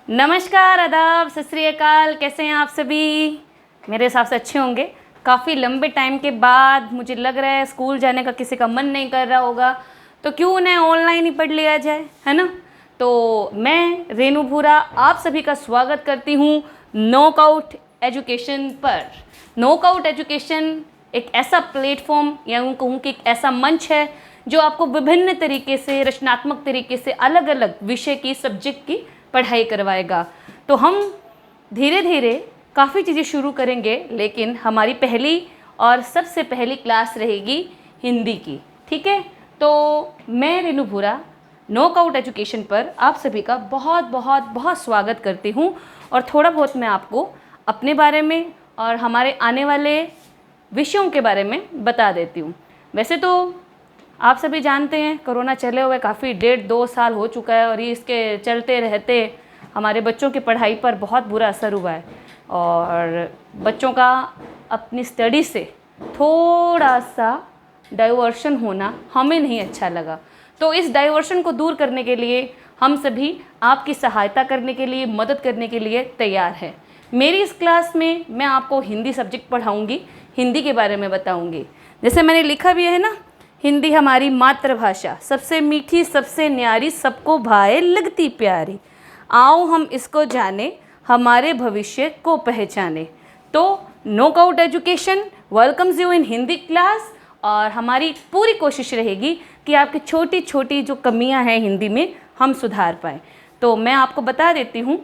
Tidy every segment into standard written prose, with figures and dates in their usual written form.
नमस्कार, आदाब, सत श्री अकाल। कैसे हैं आप सभी? मेरे हिसाब से अच्छे होंगे। काफ़ी लंबे टाइम के बाद मुझे लग रहा है स्कूल जाने का किसी का मन नहीं कर रहा होगा, तो क्यों उन्हें ऑनलाइन ही पढ़ लिया जाए, है ना। तो मैं रेनू भूरा आप सभी का स्वागत करती हूँ नॉकआउट एजुकेशन पर। नॉकआउट एजुकेशन एक ऐसा प्लेटफॉर्म या यूँ कहूँ कि एक ऐसा मंच है जो आपको विभिन्न तरीके से, रचनात्मक तरीके से अलग अलग विषय की, सब्जेक्ट की पढ़ाई करवाएगा। तो हम धीरे धीरे काफ़ी चीज़ें शुरू करेंगे, लेकिन हमारी पहली और सबसे पहली क्लास रहेगी हिंदी की। ठीक है, तो मैं रेनू भूरा नॉकआउट एजुकेशन पर आप सभी का बहुत बहुत बहुत स्वागत करती हूँ और थोड़ा बहुत मैं आपको अपने बारे में और हमारे आने वाले विषयों के बारे में बता देती हूँ। वैसे तो आप सभी जानते हैं कोरोना चले हुए काफ़ी 1.5-2 साल हो चुका है और इसके चलते रहते हमारे बच्चों की पढ़ाई पर बहुत बुरा असर हुआ है और बच्चों का अपनी स्टडी से थोड़ा सा डाइवर्शन होना हमें नहीं अच्छा लगा। तो इस डाइवर्शन को दूर करने के लिए हम सभी आपकी सहायता करने के लिए, मदद करने के लिए तैयार हैं। मेरी इस क्लास में मैं आपको हिंदी सब्जेक्ट पढ़ाऊँगी, हिंदी के बारे में बताऊँगी। जैसे मैंने लिखा भी है ना, हिंदी हमारी मातृभाषा, सबसे मीठी, सबसे न्यारी, सबको भाए लगती प्यारी। आओ हम इसको जाने, हमारे भविष्य को पहचाने। तो knockout education welcomes you in Hindi class और हमारी पूरी कोशिश रहेगी कि आपकी छोटी छोटी जो कमियां हैं हिंदी में हम सुधार पाएँ। तो मैं आपको बता देती हूँ,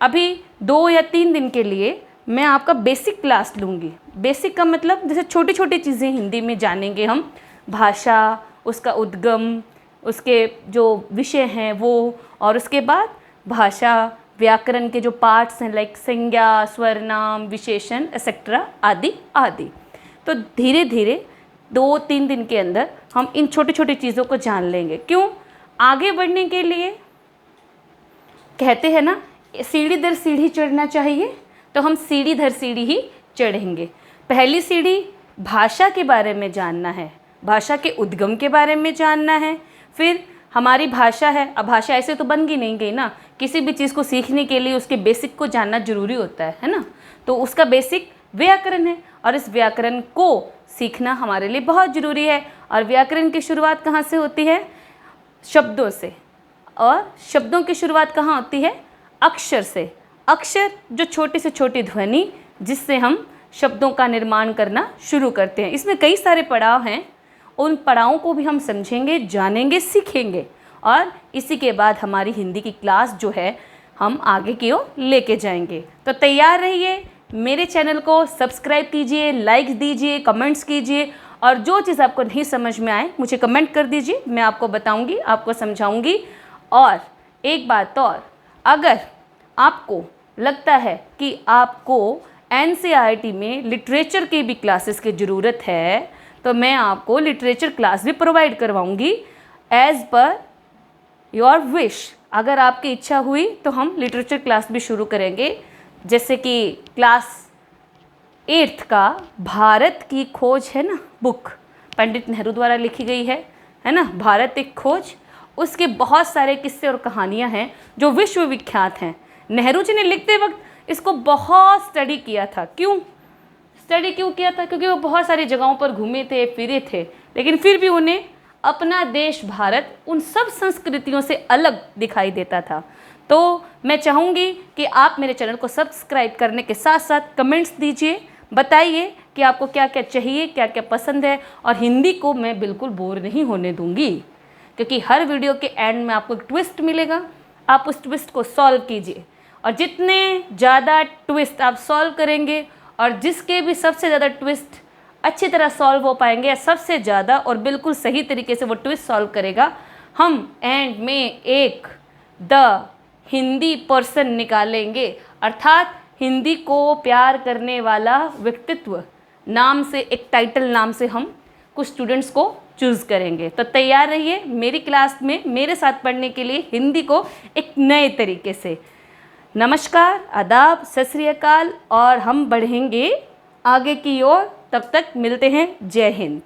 अभी 2 या 3 दिन के लिए मैं आपका बेसिक क्लास लूँगी। बेसिक का मतलब जैसे छोटी छोटी चीज़ें हिंदी में जानेंगे हम, भाषा, उसका उद्गम, उसके जो विषय हैं वो, और उसके बाद भाषा व्याकरण के जो पार्ट्स हैं लाइक संज्ञा, स्वरनाम, विशेषण एक्सेट्रा आदि आदि। तो धीरे धीरे 2-3 दिन के अंदर हम इन छोटी छोटी चीज़ों को जान लेंगे। क्यों? आगे बढ़ने के लिए कहते हैं ना, सीढ़ी दर सीढ़ी चढ़ना चाहिए, तो हम सीढ़ी दर सीढ़ी ही चढ़ेंगे। पहली सीढ़ी भाषा के बारे में जानना है, भाषा के उद्गम के बारे में जानना है। फिर हमारी भाषा है, अब भाषा ऐसे तो बन नहीं गई ना, किसी भी चीज़ को सीखने के लिए उसके बेसिक को जानना जरूरी होता है ना। तो उसका बेसिक व्याकरण है और इस व्याकरण को सीखना हमारे लिए बहुत ज़रूरी है। और व्याकरण की शुरुआत कहाँ से होती है? शब्दों से। और शब्दों की शुरुआत कहाँ होती है? अक्षर से। अक्षर जो छोटी से छोटी ध्वनि जिससे हम शब्दों का निर्माण करना शुरू करते हैं। इसमें कई सारे पड़ाव हैं, उन पड़ावों को भी हम समझेंगे, जानेंगे, सीखेंगे और इसी के बाद हमारी हिंदी की क्लास जो है हम आगे की ओर लेके जाएंगे। तो तैयार रहिए, मेरे चैनल को सब्सक्राइब कीजिए, लाइक दीजिए, कमेंट्स कीजिए और जो चीज़ आपको नहीं समझ में आए मुझे कमेंट कर दीजिए, मैं आपको बताऊंगी, आपको समझाऊंगी। और एक बात और, अगर आपको लगता है कि आपको NCERT में लिटरेचर की भी क्लासेस की ज़रूरत है, तो मैं आपको लिटरेचर क्लास भी प्रोवाइड करवाऊंगी एज़ पर योर विश। अगर आपकी इच्छा हुई तो हम लिटरेचर क्लास भी शुरू करेंगे। जैसे कि क्लास 8th का भारत की खोज है ना, बुक पंडित नेहरू द्वारा लिखी गई है ना, भारत एक खोज। उसके बहुत सारे किस्से और कहानियाँ हैं जो विश्व विख्यात हैं। नेहरू जी ने लिखते वक्त इसको बहुत स्टडी किया था। क्यों किया था? क्योंकि वो बहुत सारी जगहों पर घूमे थे, फिरे थे, लेकिन फिर भी उन्हें अपना देश भारत उन सब संस्कृतियों से अलग दिखाई देता था। तो मैं चाहूँगी कि आप मेरे चैनल को सब्सक्राइब करने के साथ साथ कमेंट्स दीजिए, बताइए कि आपको क्या क्या चाहिए, क्या क्या पसंद है। और हिंदी को मैं बिल्कुल बोर नहीं होने दूँगी, क्योंकि हर वीडियो के एंड में आपको एक ट्विस्ट मिलेगा, आप उस ट्विस्ट को सॉल्व कीजिए। और जितने ज़्यादा ट्विस्ट आप सॉल्व करेंगे और जिसके भी सबसे ज़्यादा ट्विस्ट अच्छी तरह सॉल्व हो पाएंगे, सबसे ज़्यादा और बिल्कुल सही तरीके से वो ट्विस्ट सॉल्व करेगा, हम एंड में एक द हिंदी पर्सन निकालेंगे। अर्थात हिंदी को प्यार करने वाला व्यक्तित्व नाम से, एक टाइटल नाम से हम कुछ स्टूडेंट्स को चूज़ करेंगे। तो तैयार रहिए मेरी क्लास में मेरे साथ पढ़ने के लिए हिंदी को एक नए तरीके से। नमस्कार, आदाब, सत श्री अकाल और हम बढ़ेंगे आगे की ओर। तब तक मिलते हैं। जय हिंद।